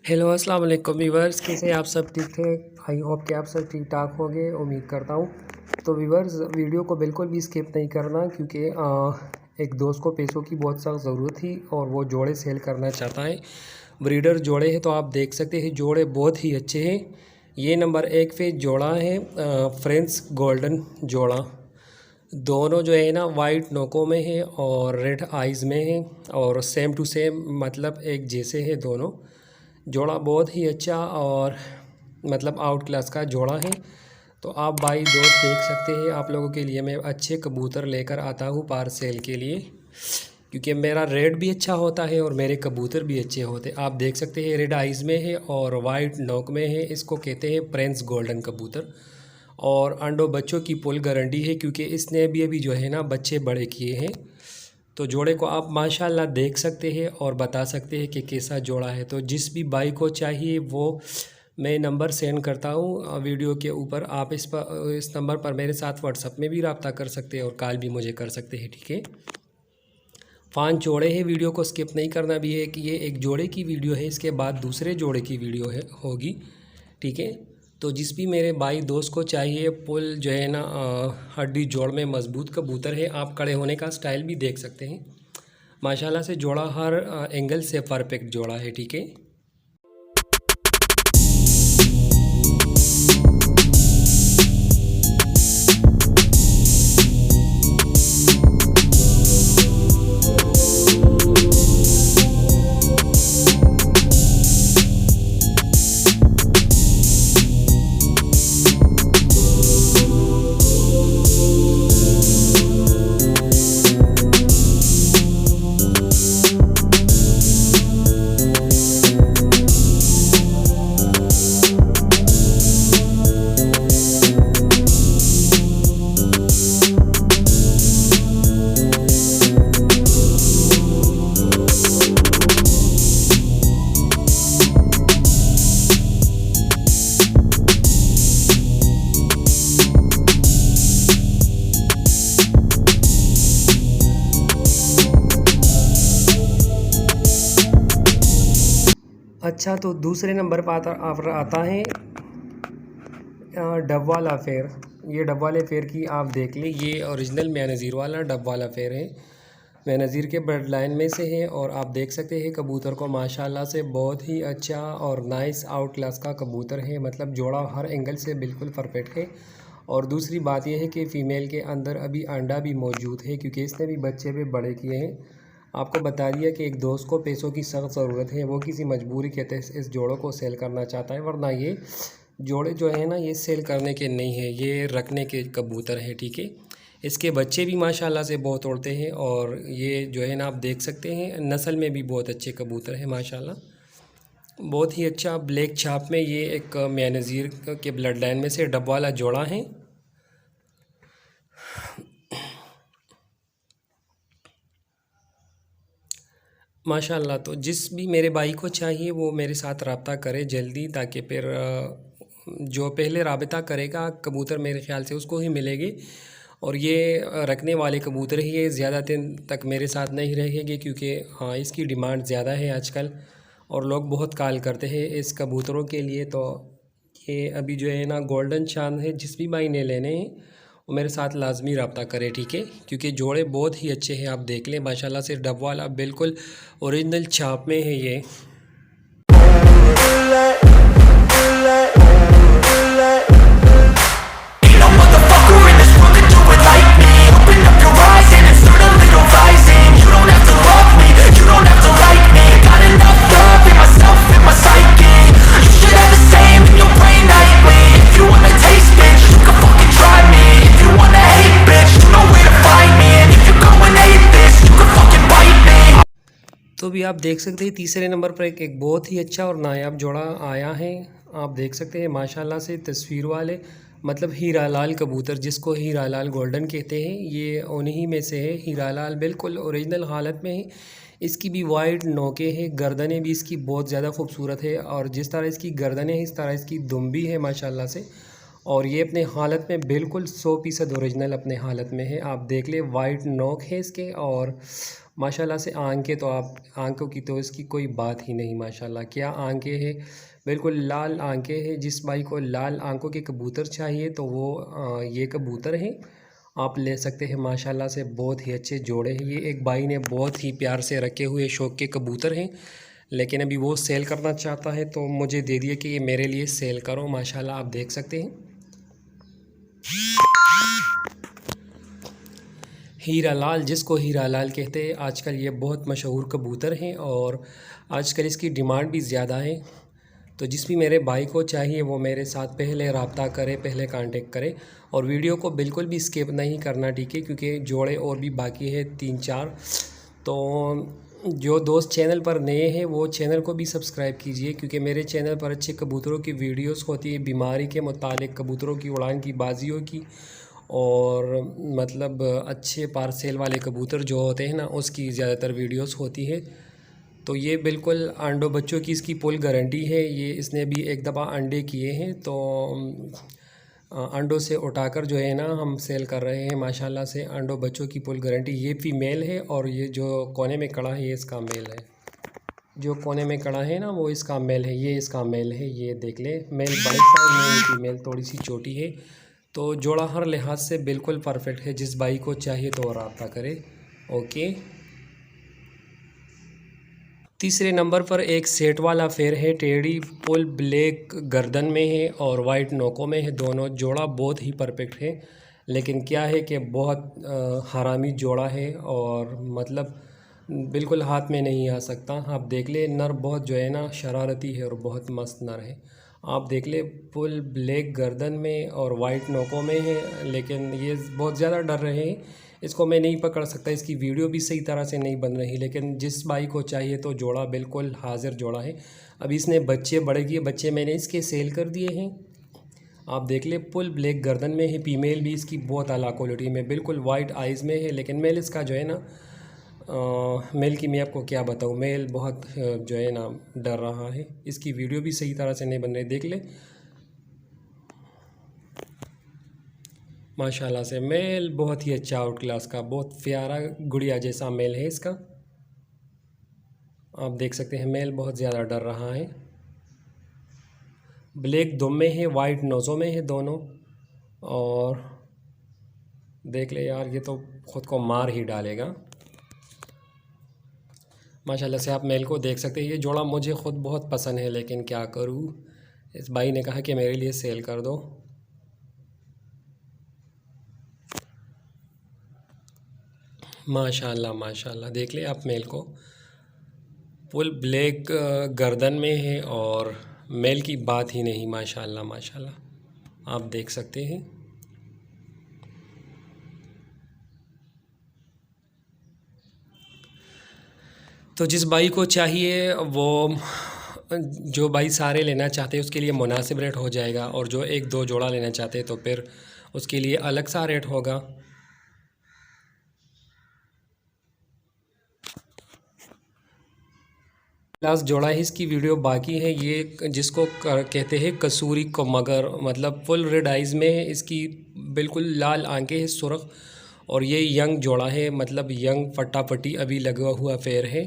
Hello अस्सलाम वालेकुम viewers, कैसे आप सब ठीक थे। आई होप कि आप सब ठीक ठाक होंगे, उम्मीद करता हूँ। तो व्यूवर्स, वीडियो को बिल्कुल भी स्किप नहीं करना, क्योंकि एक दोस्त को पैसों की बहुत सख्त ज़रूरत थी और वो जोड़े सेल करना चाहता है। ब्रीडर जोड़े हैं, तो आप देख सकते हैं जोड़े बहुत ही अच्छे हैं। ये नंबर 1 पे जोड़ा है फ्रेंच गोल्डन जोड़ा। दोनों जो है ना वाइट नोकों में है और रेड आइज़ में है और सेम टू सेम, मतलब एक जैसे है दोनों। जोड़ा बहुत ही अच्छा और मतलब आउट क्लास का जोड़ा है। तो आप भाई दोस्त देख सकते हैं, आप लोगों के लिए मैं अच्छे कबूतर लेकर आता हूँ पार्सेल के लिए, क्योंकि मेरा रेट भी अच्छा होता है और मेरे कबूतर भी अच्छे होते हैं। आप देख सकते हैं रेड आइज़ में है और वाइट नोक में है। इसको कहते हैं प्रिंस गोल्डन कबूतर। और अंडों बच्चों की फुल गारंटी है, क्योंकि इसने भी अभी जो है ना बच्चे बड़े किए हैं। तो जोड़े को आप माशाल्लाह देख सकते हैं और बता सकते हैं कि कैसा जोड़ा है। तो जिस भी भाई को चाहिए वो मैं नंबर सेंड करता हूँ वीडियो के ऊपर। आप इस नंबर पर मेरे साथ व्हाट्सएप में भी रब्ता कर सकते हैं और कॉल भी मुझे कर सकते हैं, ठीक है। 5 जोड़े हैं, वीडियो को स्किप नहीं करना भी है कि ये एक जोड़े की वीडियो है, इसके बाद दूसरे जोड़े की वीडियो है होगी, ठीक है। तो जिस भी मेरे भाई दोस्त को चाहिए पुल जो है ना हड्डी जोड़ में मजबूत कबूतर है। आप खड़े होने का स्टाइल भी देख सकते हैं, माशाल्लाह से जोड़ा हर एंगल से परफेक्ट जोड़ा है, ठीक है। अच्छा, तो दूसरे नंबर पर आता है डब वाला फेयर। ये डब वाले फेयर की आप देख लें, ये ओरिजिनल मैनज़ीर वाला डब वाला फेयर है। मैनज़ीर के ब्लड लाइन में से है और आप देख सकते हैं कबूतर को माशाल्लाह से बहुत ही अच्छा और नाइस आउट क्लास का कबूतर है। मतलब जोड़ा हर एंगल से बिल्कुल परफेक्ट है। और दूसरी बात यह है कि फ़ीमेल के अंदर अभी अंडा भी मौजूद है, क्योंकि इसने भी बच्चे भी बड़े किए हैं। आपको बता दिया कि एक दोस्त को पैसों की सख्त ज़रूरत है, वो किसी मजबूरी के तहत इस जोड़ों को सेल करना चाहता है, वरना ये जोड़े जो है ना ये सेल करने के नहीं है, ये रखने के कबूतर हैं, ठीक है। इसके बच्चे भी माशाल्लाह से बहुत उड़ते हैं और ये जो है ना आप देख सकते हैं नस्ल में भी बहुत अच्छे कबूतर हैं माशाल्लाह। बहुत ही अच्छा ब्लैक छाप में ये एक मैनज़ीर के ब्लड लाइन में से डब वाला जोड़ा है। माशाल्लाह, तो जिस भी मेरे भाई को चाहिए वो मेरे साथ रब्ता करे जल्दी, ताकि फिर जो पहले राबता करेगा कबूतर मेरे ख़्याल से उसको ही मिलेगी। और ये रखने वाले कबूतर ही ये ज़्यादा दिन तक मेरे साथ नहीं रहेंगे, क्योंकि हाँ इसकी डिमांड ज़्यादा है आजकल और लोग बहुत कॉल करते हैं इस कबूतरों के लिए। तो ये अभी जो है ना गोल्डन चांद है, जिस भी भाई ने लेने हैं वो मेरे साथ लाजमी रब्ता करें, ठीक है। क्योंकि जोड़े बहुत ही अच्छे हैं, आप देख लें माशाल्लाह से डब वाला बिल्कुल ओरिजिनल छाप में है ये। तो भी आप देख सकते हैं तीसरे नंबर पर एक बहुत ही अच्छा और नायाब जोड़ा आया है। आप देख सकते हैं माशाल्लाह से तस्वीर वाले, मतलब हीरा लाल कबूतर, जिसको हीरा लाल गोल्डन कहते हैं, ये उन्हीं में से है। हीरा लाल बिल्कुल ओरिजिनल हालत में है। इसकी भी वाइट नोकें हैं, गर्दनें भी इसकी बहुत ज़्यादा खूबसूरत है और जिस तरह इसकी गर्दनें हैं इस तरह इसकी दुम भी है माशाल्लाह से। और ये अपने हालत में बिल्कुल 100% ओरिजिनल अपने हालत में है। आप देख ले वाइट नोक है इसके और माशाल्लाह से आंखें तो आप आंखों की तो इसकी कोई बात ही नहीं, माशाल्लाह क्या आंखें हैं, बिल्कुल लाल आंखें हैं। जिस भाई को लाल आंखों के कबूतर चाहिए तो वो ये कबूतर हैं, आप ले सकते हैं। माशाल्लाह से बहुत ही अच्छे जोड़े हैं। ये एक भाई ने बहुत ही प्यार से रखे हुए शौक़ के कबूतर हैं, लेकिन अभी वो सेल करना चाहता है तो मुझे दे दिए कि ये मेरे लिए सेल करो। माशाल्लाह आप देख सकते हैं। हीरा लाल, जिसको हीरा लाल कहते हैं, आजकल ये बहुत मशहूर कबूतर हैं और आजकल इसकी डिमांड भी ज़्यादा है। तो जिस भी मेरे भाई को चाहिए वो मेरे साथ पहले रब्ता करे, पहले कांटेक्ट करे और वीडियो को बिल्कुल भी स्किप नहीं करना, ठीक है, क्योंकि जोड़े और भी बाकी है 3-4। तो जो दोस्त चैनल पर नए हैं वो चैनल को भी सब्सक्राइब कीजिए, क्योंकि मेरे चैनल पर अच्छे कबूतरों की वीडियोस होती है, बीमारी के मुतालिक, कबूतरों की उड़ान की, बाजियों की, और मतलब अच्छे पार्सेल वाले कबूतर जो होते हैं ना, उसकी ज़्यादातर वीडियोस होती है। तो ये बिल्कुल अंडों बच्चों की इसकी फुल गारंटी है। ये इसने भी एक दफ़ा अंडे किए हैं तो अंडों से उठाकर जो है ना हम सेल कर रहे हैं। माशाल्लाह से अंडों बच्चों की फुल गारंटी। ये फीमेल है और ये जो कोने में खड़ा है ये इसका मेल है। जो कोने में खड़ा है ना वो इसका मेल है, ये इसका मेल है। ये देख ले, मेल बड़े साइज में, फीमेल थोड़ी सी छोटी है। तो जोड़ा हर लिहाज से बिल्कुल परफेक्ट है। जिस भाई को चाहिए तो रब्ता करे। ओके। तीसरे नंबर पर एक सेट वाला फेर है, टेढ़ी फुल ब्लैक गर्दन में है और वाइट नोकों में है। दोनों जोड़ा बहुत ही परफेक्ट है, लेकिन क्या है कि बहुत हरामी जोड़ा है और मतलब बिल्कुल हाथ में नहीं आ सकता। आप देख ले, नर बहुत जो है ना शरारती है और बहुत मस्त नर है। आप देख ले, फुल ब्लैक गर्दन में और वाइट नोकों में है, लेकिन ये बहुत ज़्यादा डर रहे हैं। इसको मैं नहीं पकड़ सकता, इसकी वीडियो भी सही तरह से नहीं बन रही, लेकिन जिस भाई को चाहिए तो जोड़ा बिल्कुल हाजिर जोड़ा है। अभी इसने बच्चे बड़े किए, बच्चे मैंने इसके सेल कर दिए हैं। आप देख ले, फुल ब्लैक गर्दन में है। फीमेल भी इसकी बहुत आला क्वालिटी में, बिल्कुल वाइट आइज़ में है, लेकिन मेल इसका जो है ना मेल की मैं आपको क्या बताऊँ, मेल बहुत जो है ना डर रहा है। इसकी वीडियो भी सही तरह से नहीं बन रही, देख ले। माशाल्लाह से मेल बहुत ही अच्छा आउट क्लास का, बहुत प्यारा गुड़िया जैसा मेल है इसका। आप देख सकते हैं मेल बहुत ज़्यादा डर रहा है। ब्लैक दुम में है, वाइट नोज़ों में है दोनों। और देख ले यार, ये तो ख़ुद को मार ही डालेगा। माशाल्लाह से आप मेल को देख सकते हैं। ये जोड़ा मुझे ख़ुद बहुत पसंद है, लेकिन क्या करूँ, इस भाई ने कहा कि मेरे लिए सेल कर दो। माशाल्लाह माशाल्लाह, देख ले आप मेल को, फुल ब्लैक गर्दन में है और मेल की बात ही नहीं। माशाल्लाह माशाल्लाह, आप देख सकते हैं। तो जिस भाई को चाहिए वो, जो भाई सारे लेना चाहते हैं उसके लिए मुनासिब रेट हो जाएगा, और जो 1-2 जोड़ा लेना चाहते हैं तो फिर उसके लिए अलग सा रेट होगा। क्लास जोड़ा है, इसकी वीडियो बाकी है। ये जिसको कहते हैं कसूरी को मगर, मतलब फुल रेड आइज़ में है, इसकी बिल्कुल लाल आंखें हैं, सुर्ख, और ये यंग जोड़ा है, मतलब यंग फटाफटी अभी लगा हुआ फेयर है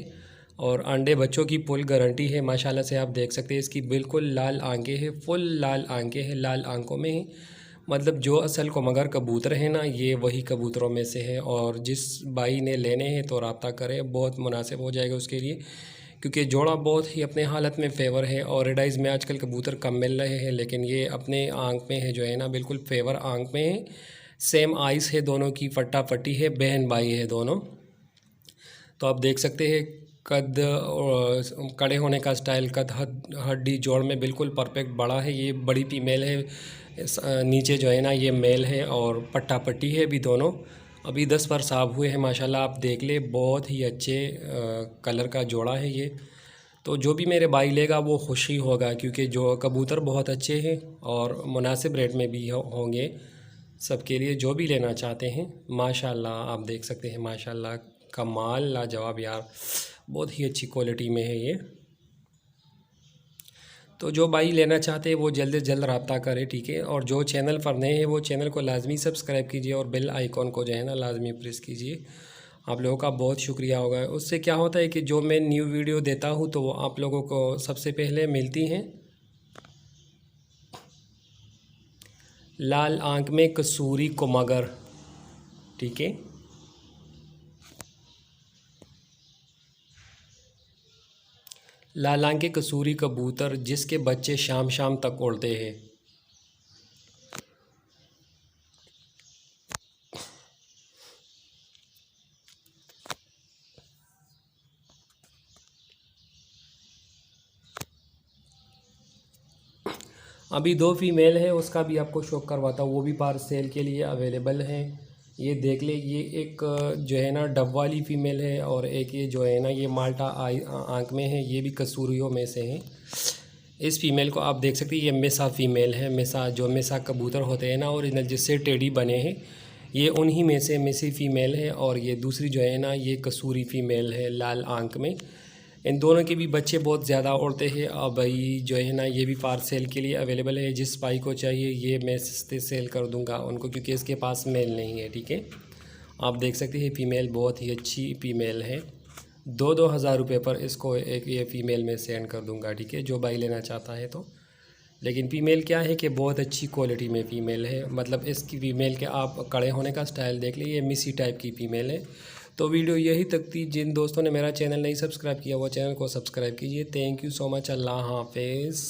और अंडे बच्चों की फुल गारंटी है। माशाल्लाह से आप देख सकते हैं, इसकी बिल्कुल लाल आंखें हैं, फुल लाल आंखें हैं, लाल आंखों में है। मतलब जो असल को मगर कबूतर है ना, ये वही कबूतरों में से है। और जिस भाई ने लेने हैं तो रब्ता करें, बहुत मुनासिब हो जाएगा उसके लिए, क्योंकि जोड़ा बहुत ही अपने हालत में फेवर है। और रेड आइज़ में आजकल कबूतर कम मिल रहे हैं, लेकिन ये अपने आंख में है जो है ना, बिल्कुल फेवर आंख में है। सेम आइज़ है दोनों की, फटाफटी है, बहन भाई है दोनों। तो आप देख सकते हैं कद, कड़े होने का स्टाइल, कद हड्डी जोड़ में बिल्कुल परफेक्ट बड़ा है। ये बड़ी फीमेल है, नीचे जो है ना ये मेल है, और पट्टा पट्टी है भी दोनों। अभी 10 पर साफ हुए हैं। माशाल्लाह आप देख ले, बहुत ही अच्छे कलर का जोड़ा है ये। तो जो भी मेरे भाई लेगा वो खुशी होगा, क्योंकि जो कबूतर बहुत अच्छे हैं और मुनासिब रेट में भी होंगे सबके लिए, जो भी लेना चाहते हैं। माशाल्लाह आप देख सकते हैं, माशाल्लाह कमाल लाजवाब यार, बहुत ही अच्छी क्वालिटी में है ये। तो जो भाई लेना चाहते हैं वो जल्द से जल्द रब्ता करें, ठीक है। और जो चैनल पर नए हैं वो चैनल को लाजमी सब्सक्राइब कीजिए और बेल आइकॉन को जो है ना लाजमी प्रेस कीजिए। आप लोगों का बहुत शुक्रिया होगा। उससे क्या होता है कि जो मैं न्यू वीडियो देता हूँ तो वो आप लोगों को सबसे पहले मिलती हैं। लाल आंख में कसूरी को मगर, ठीक है। लाल आंख के कसूरी कबूतर जिसके बच्चे शाम शाम तक उड़ते हैं। अभी 2 फीमेल है, उसका भी आपको शो करवाता हूँ, वो भी पार सेल के लिए अवेलेबल हैं। ये देख ले, ये एक जो है ना डब वाली फ़ीमेल है, और एक ये जो है ना ये माल्टा आँख में है, ये भी कसूरियों में से है। इस फीमेल को आप देख सकते हैं, ये मेसा फ़ीमेल है। मेसा जो मेसा कबूतर होते हैं ना ओरिजिनल, जिससे टेडी बने हैं, ये उन्हीं में से मेसी फ़ीमेल है। और ये दूसरी जो है ना ये कसूरी फ़ीमेल है लाल आँख में। इन दोनों के भी बच्चे बहुत ज़्यादा उड़ते हैं। और भाई जो है ना ये भी पार सेल के लिए अवेलेबल है। जिस भाई को चाहिए ये मैं सस्ते सेल कर दूंगा उनको, क्योंकि इसके पास मेल नहीं है, ठीक है। आप देख सकते हैं फ़ीमेल बहुत ही अच्छी फ़ीमेल है। 2-2 हज़ार रुपये पर इसको एक ये फ़ीमेल में सेंड कर दूंगा, ठीक है, जो भाई लेना चाहता है तो। लेकिन फ़ीमेल क्या है कि बहुत अच्छी क्वालिटी में फ़ीमेल है, मतलब इसकी फ़ीमेल के आप खड़े होने का स्टाइल देख लीजिए, मिसी टाइप की फ़ीमेल है। तो वीडियो यही तक थी। जिन दोस्तों ने मेरा चैनल नहीं सब्सक्राइब किया वो चैनल को सब्सक्राइब कीजिए। Thank you so much. अल्लाह हाफिज़।